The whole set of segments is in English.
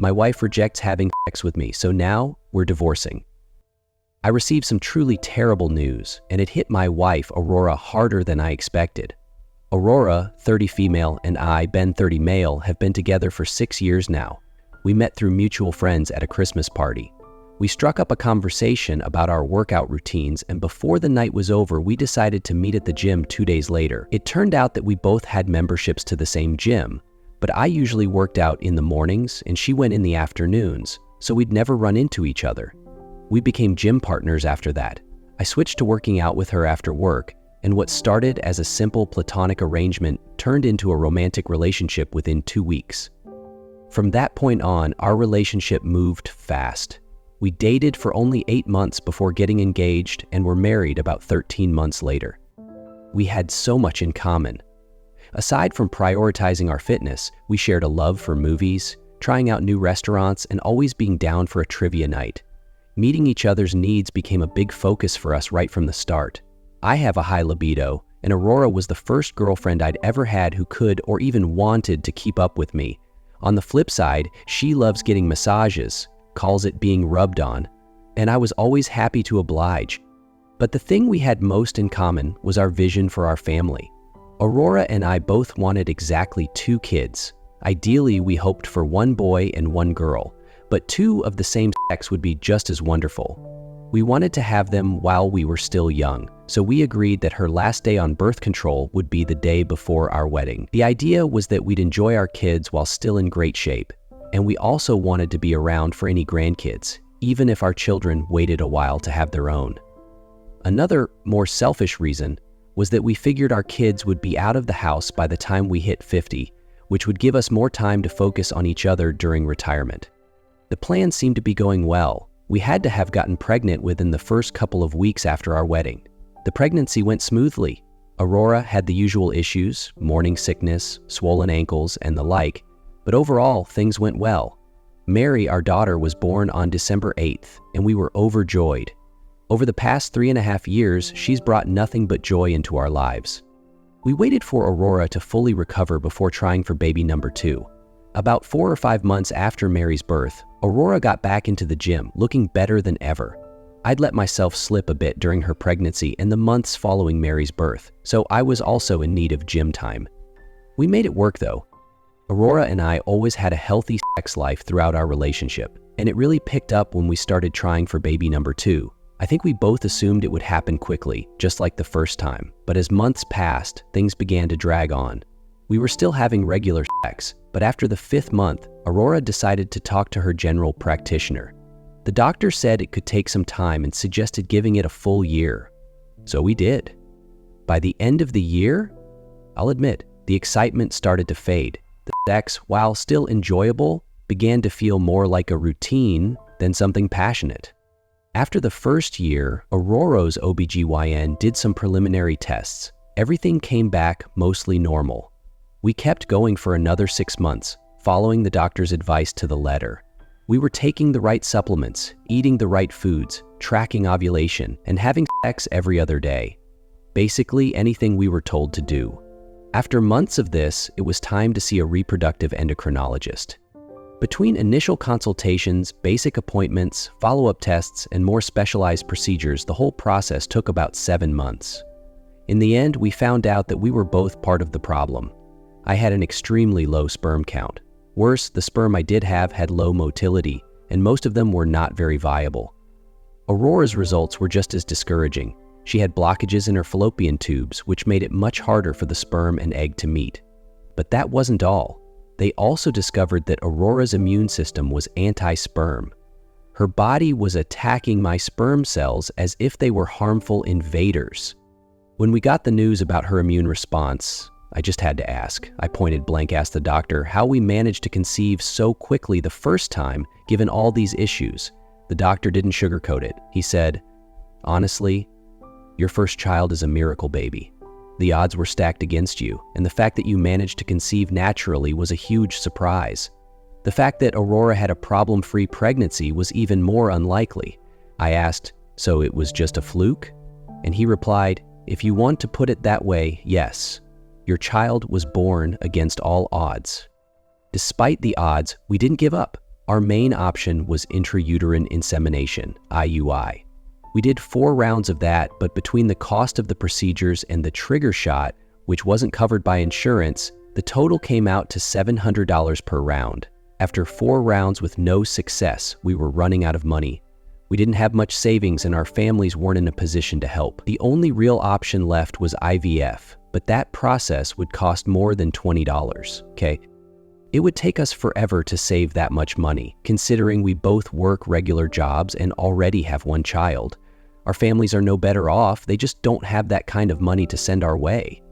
My wife rejects having sex with me, so now we're divorcing. I received some truly terrible news, and it hit my wife, Aurora, harder than I expected. Aurora, 30 female, and I, Ben, 30 male, have been together for 6 years now. We met through mutual friends at a Christmas party. We struck up a conversation about our workout routines, and before the night was over, we decided to meet at the gym 2 days later. It turned out that we both had memberships to the same gym, but I usually worked out in the mornings and she went in the afternoons, so we'd never run into each other. We became gym partners after that. I switched to working out with her after work, and what started as a simple platonic arrangement turned into a romantic relationship within 2 weeks. From that point on, our relationship moved fast. We dated for only 8 months before getting engaged and were married about 13 months later. We had so much in common. Aside from prioritizing our fitness, we shared a love for movies, trying out new restaurants, and always being down for a trivia night. Meeting each other's needs became a big focus for us right from the start. I have a high libido, and Aurora was the first girlfriend I'd ever had who could or even wanted to keep up with me. On the flip side, she loves getting massages, calls it being rubbed on, and I was always happy to oblige. But the thing we had most in common was our vision for our family. Aurora and I both wanted exactly 2 kids. Ideally, we hoped for 1 boy and 1 girl, but 2 of the same sex would be just as wonderful. We wanted to have them while we were still young, so we agreed that her last day on birth control would be the day before our wedding. The idea was that we'd enjoy our kids while still in great shape, and we also wanted to be around for any grandkids, even if our children waited a while to have their own. Another, more selfish reason was that we figured our kids would be out of the house by the time we hit 50, which would give us more time to focus on each other during retirement. The plan seemed to be going well. We had to have gotten pregnant within the first couple of weeks after our wedding. The pregnancy went smoothly. Aurora had the usual issues, morning sickness, swollen ankles, and the like, but overall, things went well. Mary, our daughter, was born on December 8th, and we were overjoyed. Over the past 3.5 years, she's brought nothing but joy into our lives. We waited for Aurora to fully recover before trying for baby number 2. About 4 or 5 months after Mary's birth, Aurora got back into the gym, looking better than ever. I'd let myself slip a bit during her pregnancy and the months following Mary's birth, so I was also in need of gym time. We made it work though. Aurora and I always had a healthy sex life throughout our relationship, and it really picked up when we started trying for baby number 2. I think we both assumed it would happen quickly, just like the first time, but as months passed, things began to drag on. We were still having regular sex, but after the 5th month, Aurora decided to talk to her general practitioner. The doctor said it could take some time and suggested giving it a full year. So we did. By the end of the year, I'll admit, the excitement started to fade. The sex, while still enjoyable, began to feel more like a routine than something passionate. After the first year, Aurora's OBGYN did some preliminary tests. Everything came back mostly normal. We kept going for another 6 months, following the doctor's advice to the letter. We were taking the right supplements, eating the right foods, tracking ovulation, and having sex every other day. Basically anything we were told to do. After months of this, it was time to see a reproductive endocrinologist. Between initial consultations, basic appointments, follow-up tests, and more specialized procedures, the whole process took about 7 months. In the end, we found out that we were both part of the problem. I had an extremely low sperm count. Worse, the sperm I did have had low motility, and most of them were not very viable. Aurora's results were just as discouraging. She had blockages in her fallopian tubes, which made it much harder for the sperm and egg to meet. But that wasn't all. They also discovered that Aurora's immune system was anti-sperm. Her body was attacking my sperm cells as if they were harmful invaders. When we got the news about her immune response, I just had to ask. I pointed blank asked the doctor how we managed to conceive so quickly the first time, given all these issues. The doctor didn't sugarcoat it. He said, "Honestly, your first child is a miracle baby. The odds were stacked against you, and the fact that you managed to conceive naturally was a huge surprise. The fact that Aurora had a problem-free pregnancy was even more unlikely." I asked, "So it was just a fluke?" And he replied, "If you want to put it that way, yes. Your child was born against all odds." Despite the odds, we didn't give up. Our main option was intrauterine insemination, IUI. We did 4 rounds of that, but between the cost of the procedures and the trigger shot, which wasn't covered by insurance, the total came out to $700 per round. After 4 rounds with no success, we were running out of money. We didn't have much savings and our families weren't in a position to help. The only real option left was IVF, but that process would cost more than $20, okay? It would take us forever to save that much money, considering we both work regular jobs and already have 1 child. Our families are no better off, they just don't have that kind of money to send our way.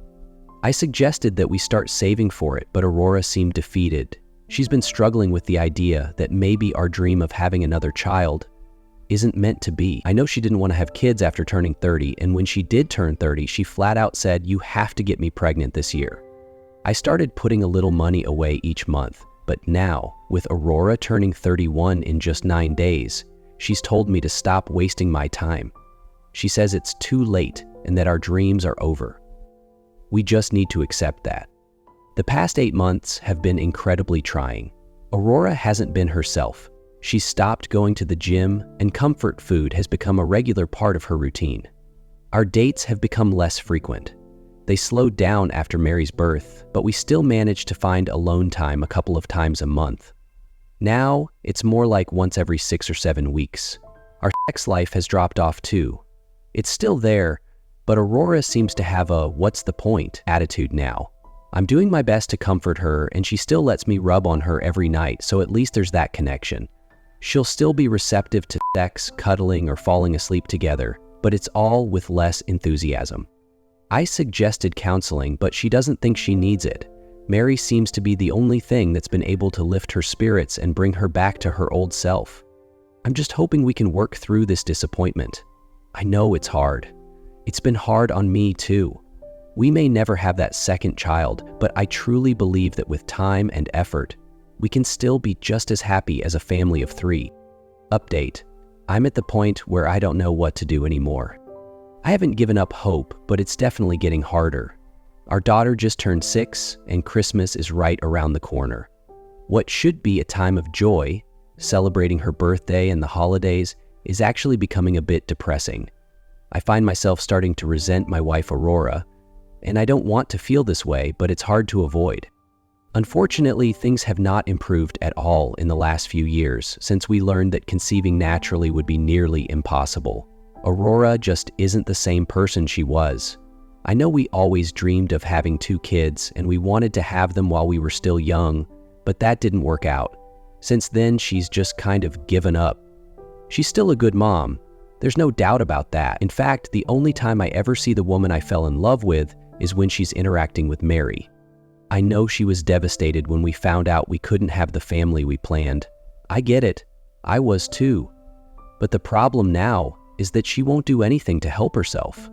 I suggested that we start saving for it, but Aurora seemed defeated. She's been struggling with the idea that maybe our dream of having another child isn't meant to be. I know she didn't want to have kids after turning 30, and when she did turn 30, she flat out said, "You have to get me pregnant this year." I started putting a little money away each month, but now, with Aurora turning 31 in just 9 days, she's told me to stop wasting my time. She says it's too late and that our dreams are over. We just need to accept that. The past 8 months have been incredibly trying. Aurora hasn't been herself. She's stopped going to the gym, and comfort food has become a regular part of her routine. Our dates have become less frequent. They slowed down after Mary's birth, but we still manage to find alone time a couple of times a month. Now, it's more like once every 6 or 7 weeks. Our sex life has dropped off too. It's still there, but Aurora seems to have a "what's the point" attitude now. I'm doing my best to comfort her, and she still lets me rub on her every night, so at least there's that connection. She'll still be receptive to sex, cuddling, or falling asleep together, but it's all with less enthusiasm. I suggested counseling, but she doesn't think she needs it. Mary seems to be the only thing that's been able to lift her spirits and bring her back to her old self. I'm just hoping we can work through this disappointment. I know it's hard. It's been hard on me too. We may never have that second child, but I truly believe that with time and effort, we can still be just as happy as a family of 3. Update: I'm at the point where I don't know what to do anymore. I haven't given up hope, but it's definitely getting harder. Our daughter just turned 6, and Christmas is right around the corner. What should be a time of joy, celebrating her birthday and the holidays, is actually becoming a bit depressing. I find myself starting to resent my wife Aurora, and I don't want to feel this way, but it's hard to avoid. Unfortunately, things have not improved at all in the last few years since we learned that conceiving naturally would be nearly impossible. Aurora just isn't the same person she was. I know we always dreamed of having 2 kids and we wanted to have them while we were still young, but that didn't work out. Since then, she's just kind of given up. She's still a good mom. There's no doubt about that. In fact, the only time I ever see the woman I fell in love with is when she's interacting with Mary. I know she was devastated when we found out we couldn't have the family we planned. I get it. I was too. But the problem now is that she won't do anything to help herself.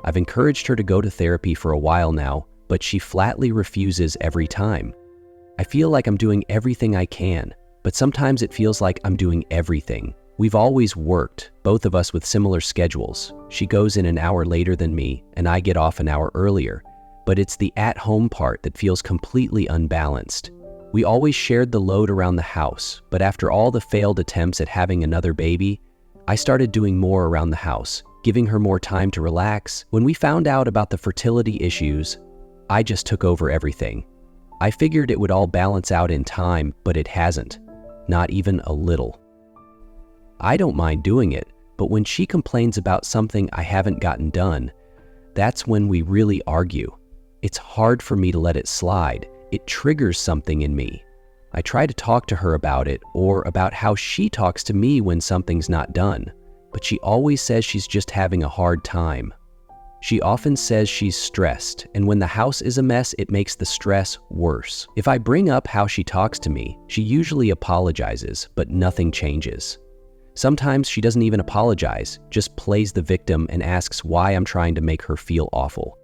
I've encouraged her to go to therapy for a while now, but she flatly refuses every time. I feel like I'm doing everything I can, but sometimes it feels like I'm doing everything. We've always worked, both of us with similar schedules. She goes in an hour later than me, and I get off an hour earlier. But it's the at-home part that feels completely unbalanced. We always shared the load around the house, but after all the failed attempts at having another baby, I started doing more around the house, giving her more time to relax. When we found out about the fertility issues, I just took over everything. I figured it would all balance out in time, but it hasn't. Not even a little. I don't mind doing it, but when she complains about something I haven't gotten done, that's when we really argue. It's hard for me to let it slide. It triggers something in me. I try to talk to her about it or about how she talks to me when something's not done, but she always says she's just having a hard time. She often says she's stressed, and when the house is a mess, it makes the stress worse. If I bring up how she talks to me, she usually apologizes, but nothing changes. Sometimes she doesn't even apologize, just plays the victim and asks why I'm trying to make her feel awful.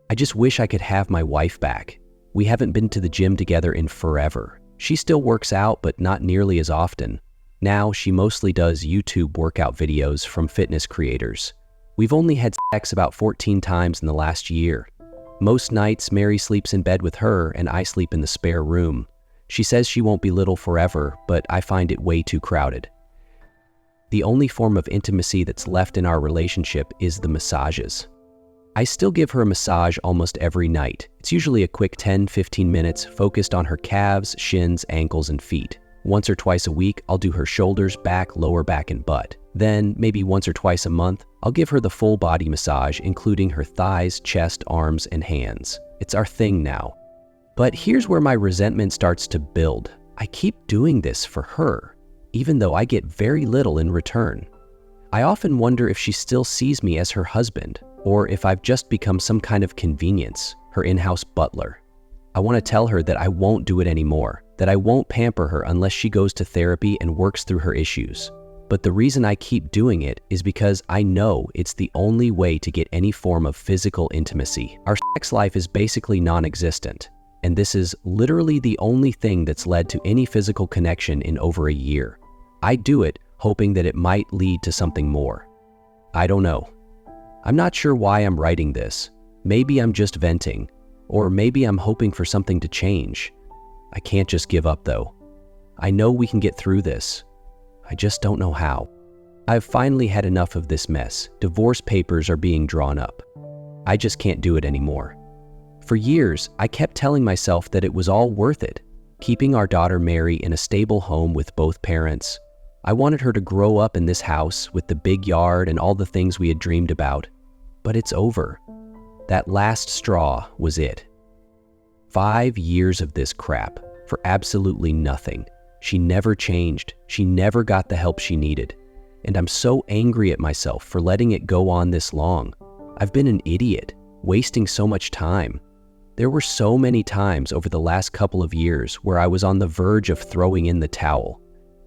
I just wish I could have my wife back. We haven't been to the gym together in forever. She still works out, but not nearly as often. Now, she mostly does YouTube workout videos from fitness creators. We've only had sex about 14 times in the last year. Most nights, Mary sleeps in bed with her and I sleep in the spare room. She says she won't be little forever, but I find it way too crowded. The only form of intimacy that's left in our relationship is the massages. I still give her a massage almost every night. It's usually a quick 10-15 minutes focused on her calves, shins, ankles, and feet. Once or twice a week, I'll do her shoulders, back, lower back, and butt. Then, maybe once or twice a month, I'll give her the full body massage, including her thighs, chest, arms, and hands. It's our thing now. But here's where my resentment starts to build. I keep doing this for her, even though I get very little in return. I often wonder if she still sees me as her husband, or if I've just become some kind of convenience, her in-house butler. I want to tell her that I won't do it anymore, that I won't pamper her unless she goes to therapy and works through her issues. But the reason I keep doing it is because I know it's the only way to get any form of physical intimacy. Our sex life is basically non-existent, and this is literally the only thing that's led to any physical connection in over a year. I do it hoping that it might lead to something more. I don't know. I'm not sure why I'm writing this. Maybe I'm just venting, or maybe I'm hoping for something to change. I can't just give up though. I know we can get through this. I just don't know how. I've finally had enough of this mess. Divorce papers are being drawn up. I just can't do it anymore. For years, I kept telling myself that it was all worth it, keeping our daughter Mary in a stable home with both parents. I wanted her to grow up in this house with the big yard and all the things we had dreamed about. But it's over. That last straw was it. 5 years of this crap for absolutely nothing. She never changed. She never got the help she needed. And I'm so angry at myself for letting it go on this long. I've been an idiot, wasting so much time. There were so many times over the last couple of years where I was on the verge of throwing in the towel.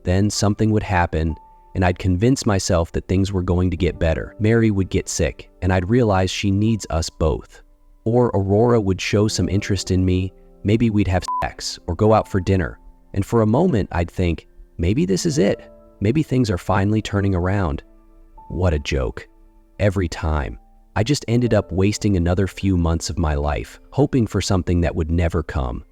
Then something would happen, and I'd convince myself that things were going to get better. Mary would get sick, and I'd realize she needs us both. Or Aurora would show some interest in me. Maybe we'd have sex or go out for dinner. And for a moment, I'd think, maybe this is it. Maybe things are finally turning around. What a joke. Every time. I just ended up wasting another few months of my life, hoping for something that would never come.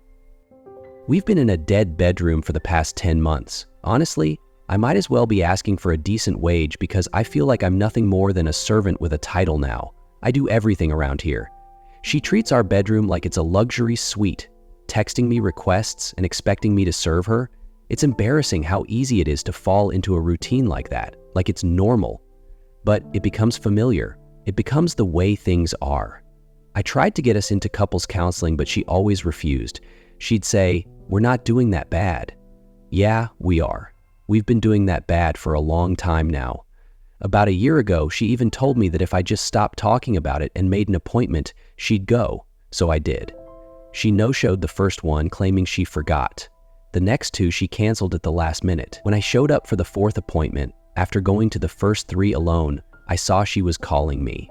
We've been in a dead bedroom for the past 10 months. Honestly, I might as well be asking for a decent wage because I feel like I'm nothing more than a servant with a title now. I do everything around here. She treats our bedroom like it's a luxury suite, texting me requests and expecting me to serve her. It's embarrassing how easy it is to fall into a routine like that, like it's normal. But it becomes familiar. It becomes the way things are. I tried to get us into couples counseling, but she always refused. She'd say, "We're not doing that bad." Yeah, we are. We've been doing that bad for a long time now. About a year ago, she even told me that if I just stopped talking about it and made an appointment, she'd go. So I did. She no-showed the first one, claiming she forgot. The next 2 she canceled at the last minute. When I showed up for the 4th appointment, after going to the first 3 alone, I saw she was calling me.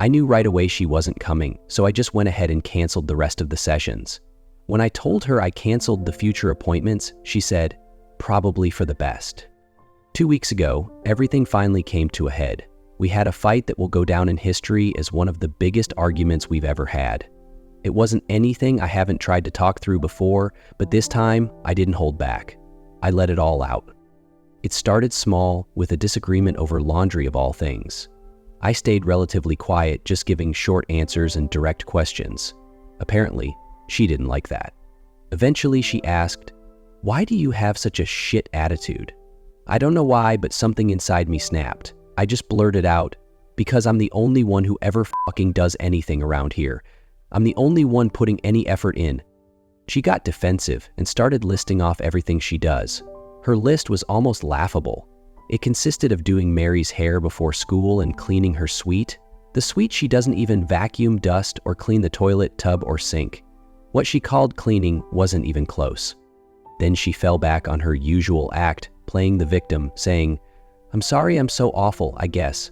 I knew right away she wasn't coming, so I just went ahead and canceled the rest of the sessions. When I told her I canceled the future appointments, she said, "Probably for the best." 2 weeks ago, everything finally came to a head. We had a fight that will go down in history as one of the biggest arguments we've ever had. It wasn't anything I haven't tried to talk through before, but this time I didn't hold back. I let it all out. It started small with a disagreement over laundry of all things. I stayed relatively quiet, just giving short answers and direct questions. Apparently, she didn't like that. Eventually she asked, "Why do you have such a shit attitude?" I don't know why, but something inside me snapped. I just blurted out, "Because I'm the only one who ever fucking does anything around here. I'm the only one putting any effort in." She got defensive and started listing off everything she does. Her list was almost laughable. It consisted of doing Mary's hair before school and cleaning her suite. The suite she doesn't even vacuum, dust, or clean the toilet, tub, or sink. What she called cleaning wasn't even close. Then she fell back on her usual act, playing the victim, saying, "I'm sorry I'm so awful, I guess."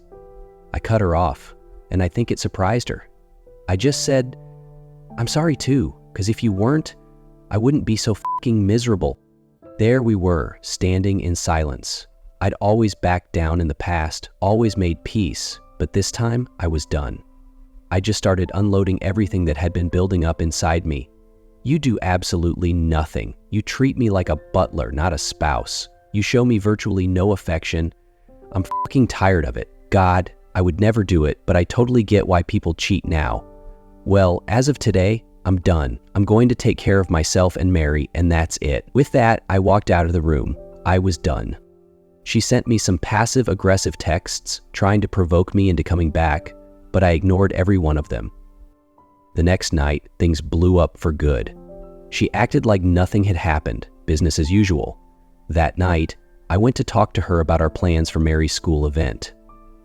I cut her off, and I think it surprised her. I just said, "I'm sorry too, because if you weren't, I wouldn't be so fucking miserable." There we were, standing in silence. I'd always backed down in the past, always made peace, but this time I was done. I just started unloading everything that had been building up inside me. You do absolutely nothing. You treat me like a butler, not a spouse. You show me virtually no affection. I'm fucking tired of it. God, I would never do it, but I totally get why people cheat now. Well, as of today, I'm done. I'm going to take care of myself and Mary, and that's it. With that, I walked out of the room. I was done. She sent me some passive-aggressive texts trying to provoke me into coming back, but I ignored every one of them. The next night, things blew up for good. She acted like nothing had happened, business as usual. That night, I went to talk to her about our plans for Mary's school event.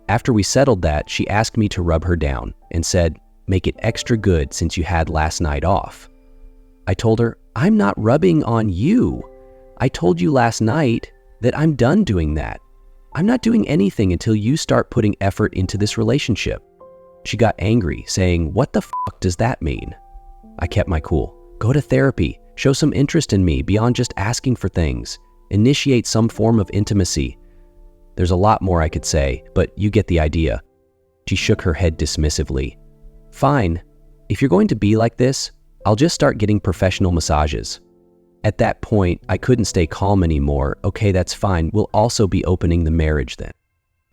After we settled that, she asked me to rub her down and said, "Make it extra good since you had last night off." I told her, "I'm not rubbing on you. I told you last night that I'm done doing that. I'm not doing anything until you start putting effort into this relationship." She got angry, saying, "What the fuck does that mean?" I kept my cool. Go to therapy, show some interest in me beyond just asking for things, initiate some form of intimacy. There's a lot more I could say, but you get the idea. She shook her head dismissively. "Fine. If you're going to be like this, I'll just start getting professional massages." At that point, I couldn't stay calm anymore. "Okay, that's fine. We'll also be opening the marriage then."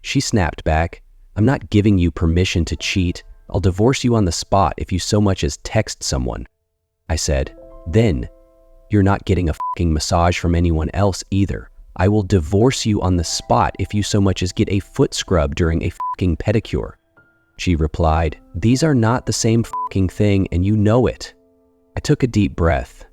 She snapped back, "I'm not giving you permission to cheat. I'll divorce you on the spot if you so much as text someone." I said, "Then, you're not getting a fucking massage from anyone else either. I will divorce you on the spot if you so much as get a foot scrub during a fucking pedicure." She replied, "These are not the same fucking thing and you know it." I took a deep breath.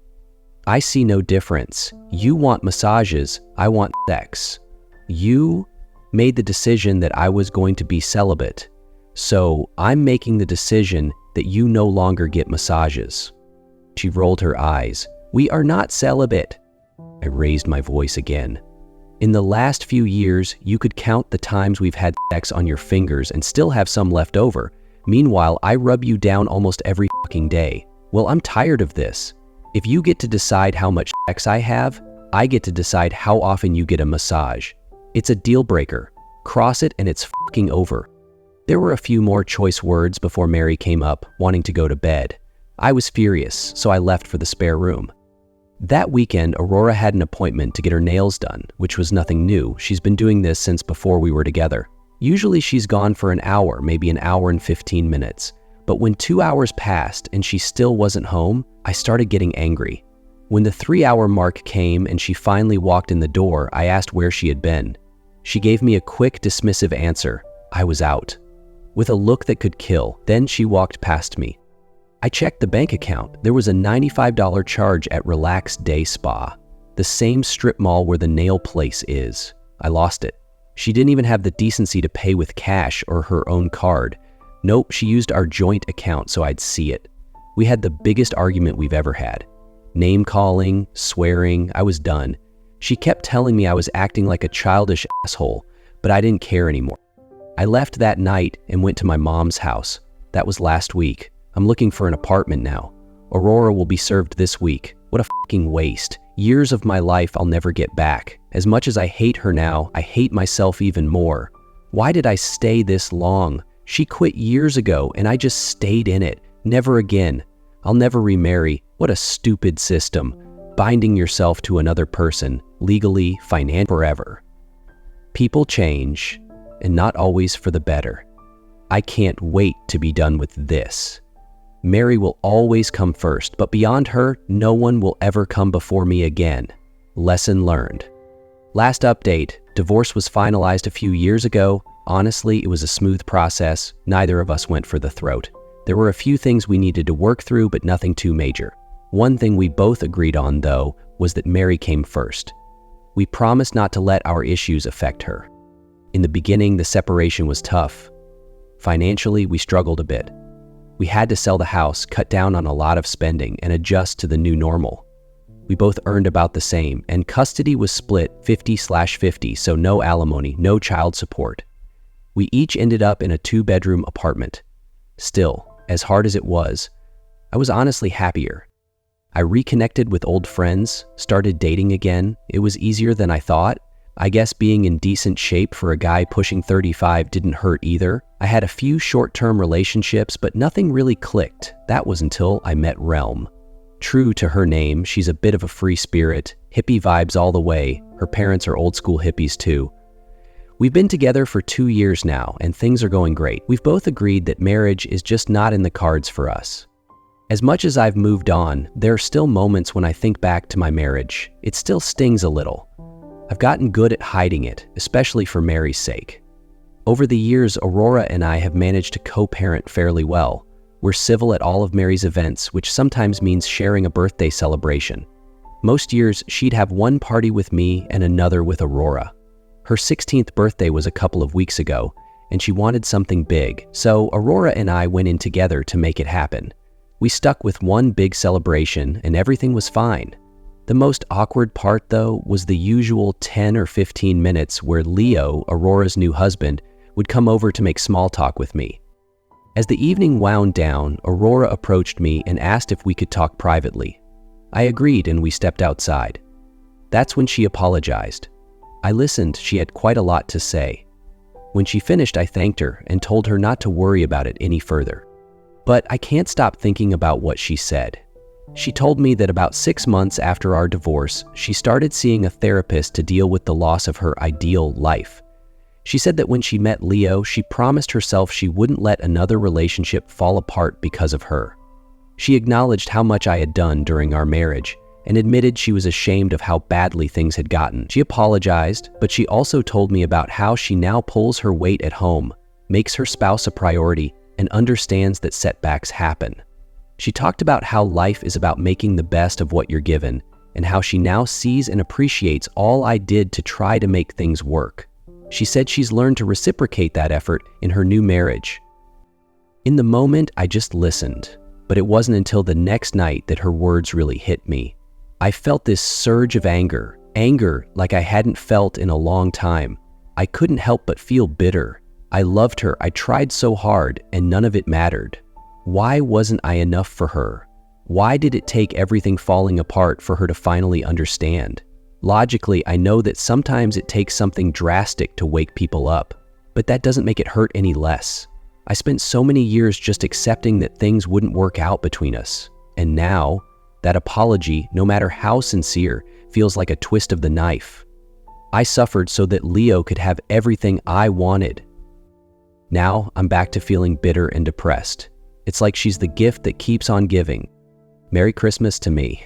"I see no difference. You want massages, I want sex. You made the decision that I was going to be celibate, so I'm making the decision that you no longer get massages." She rolled her eyes. "We are not celibate." I raised my voice again. "In the last few years, you could count the times we've had sex on your fingers and still have some left over. Meanwhile, I rub you down almost every fucking day. Well, I'm tired of this. If you get to decide how much sex I have, I get to decide how often you get a massage. It's a deal breaker. Cross it and it's fucking over." There were a few more choice words before Mary came up, wanting to go to bed. I was furious, so I left for the spare room. That weekend, Aurora had an appointment to get her nails done, which was nothing new. She's been doing this since before we were together. Usually she's gone for an hour, maybe an hour and 15 minutes. But when 2 hours passed and she still wasn't home, I started getting angry. When the 3-hour mark came and she finally walked in the door, I asked where she had been. She gave me a quick, dismissive answer. I was out. With a look that could kill, then she walked past me. I checked the bank account. There was a $95 charge at Relax Day Spa, the same strip mall where the nail place is. I lost it. She didn't even have the decency to pay with cash or her own card. Nope, she used our joint account so I'd see it. We had the biggest argument we've ever had. Name calling, swearing, I was done. She kept telling me I was acting like a childish asshole, but I didn't care anymore. I left that night and went to my mom's house. That was last week. I'm looking for an apartment now. Aurora will be served this week. What a fucking waste. Years of my life I'll never get back. As much as I hate her now, I hate myself even more. Why did I stay this long? She quit years ago and I just stayed in it. Never again. I'll never remarry. What a stupid system. Binding yourself to another person, legally, financially, forever. People change, and not always for the better. I can't wait to be done with this. Mary will always come first, but beyond her, no one will ever come before me again. Lesson learned. Last update, divorce was finalized a few years ago. Honestly, it was a smooth process. Neither of us went for the throat. There were a few things we needed to work through, but nothing too major. One thing we both agreed on, though, was that Mary came first. We promised not to let our issues affect her. In the beginning, the separation was tough. Financially, we struggled a bit. We had to sell the house, cut down on a lot of spending, and adjust to the new normal. We both earned about the same, and custody was split 50/50, so no alimony, no child support. We each ended up in a 2-bedroom apartment. Still, as hard as it was, I was honestly happier. I reconnected with old friends, started dating again. It was easier than I thought. I guess being in decent shape for a guy pushing 35 didn't hurt either. I had a few short-term relationships, but nothing really clicked. That was until I met Realm. True to her name, she's a bit of a free spirit, hippie vibes all the way. Her parents are old school hippies too. We've been together for 2 years now, and things are going great. We've both agreed that marriage is just not in the cards for us. As much as I've moved on, there are still moments when I think back to my marriage. It still stings a little. I've gotten good at hiding it, especially for Mary's sake. Over the years, Aurora and I have managed to co-parent fairly well. We're civil at all of Mary's events, which sometimes means sharing a birthday celebration. Most years, she'd have one party with me and another with Aurora. Her 16th birthday was a couple of weeks ago, and she wanted something big, so Aurora and I went in together to make it happen. We stuck with one big celebration, and everything was fine. The most awkward part, though, was the usual 10 or 15 minutes where Leo, Aurora's new husband, would come over to make small talk with me. As the evening wound down, Aurora approached me and asked if we could talk privately. I agreed, and we stepped outside. That's when she apologized. I listened. She had quite a lot to say. When she finished, I thanked her and told her not to worry about it any further. But I can't stop thinking about what she said. She told me that about 6 months after our divorce, she started seeing a therapist to deal with the loss of her ideal life. She said that when she met Leo, she promised herself she wouldn't let another relationship fall apart because of her. She acknowledged how much I had done during our marriage and admitted she was ashamed of how badly things had gotten. She apologized, but she also told me about how she now pulls her weight at home, makes her spouse a priority, and understands that setbacks happen. She talked about how life is about making the best of what you're given, and how she now sees and appreciates all I did to try to make things work. She said she's learned to reciprocate that effort in her new marriage. In the moment, I just listened, but it wasn't until the next night that her words really hit me. I felt this surge of anger like I hadn't felt in a long time. I couldn't help but feel bitter. I loved her, I tried so hard, and none of it mattered. Why wasn't I enough for her? Why did it take everything falling apart for her to finally understand? Logically, I know that sometimes it takes something drastic to wake people up, but that doesn't make it hurt any less. I spent so many years just accepting that things wouldn't work out between us, and now, that apology, no matter how sincere, feels like a twist of the knife. I suffered so that Leo could have everything I wanted. Now, I'm back to feeling bitter and depressed. It's like she's the gift that keeps on giving. Merry Christmas to me.